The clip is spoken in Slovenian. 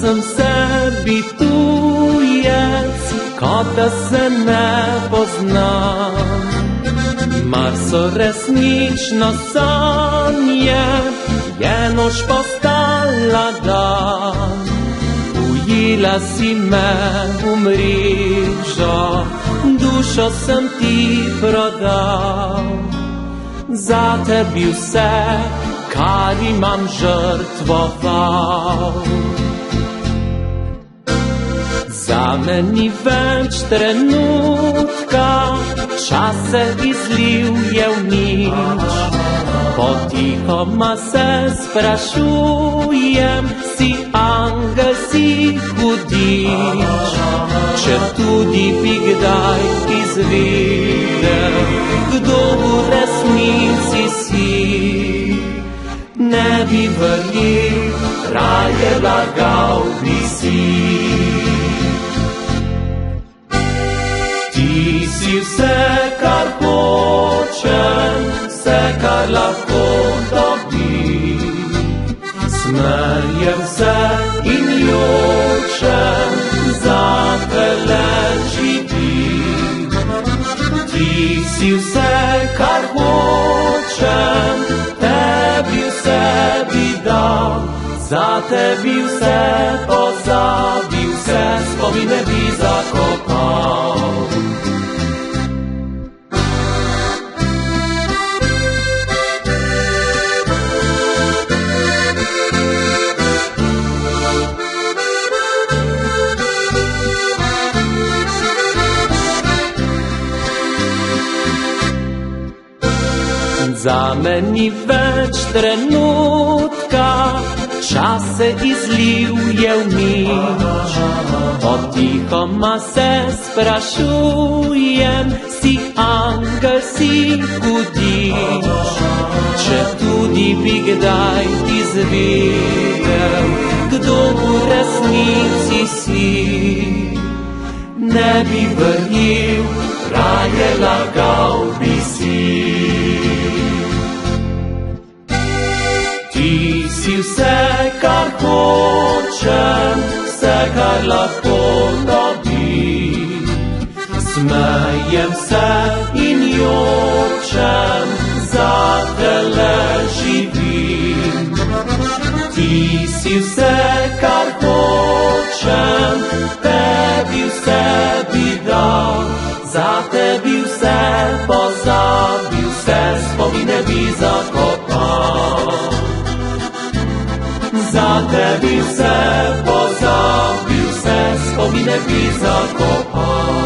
sem sebi tujec, kot da se ne poznam. Mar so resnično sanje, je noč postala dan. Ujela si me v mrežo, dušo sem ti prodal. Za tebi vse, kar imam, žrtvoval. Zame ni več trenutka, čas se izlil je v nič. Potihoma se sprašujem, si angel, si hudič. Če tudi bi kdaj izvedel, kdo v resnici si, ne bi verjel, raje lagal bi si. Ti si vse, kar hočem, vse, kar lahko dobim. Smejem se in jočem, zate le živim. Ti si vse, kar hočem, tebi vse bi dal. Za tebi vse pozabil, vse spomine bi zakopal. Zame ni več trenutka, čas se izlil je v nič. Potihoma se sprašujem, si angel, si hudič. Če tudi bi kdaj izvedel, kdo v resnici si, ne bi verjel, raje lagal bi si. Ti si vse, kar hočem, vse, kar lahko dobim. Smejem se in jočem, zate le živim. Ti si vse, kar hočem, tebi vse bi dal. Za tebi vse pozabil, vse spomine bi zakopal. Za tebi vse pozabil, vse spomine bi zakopal.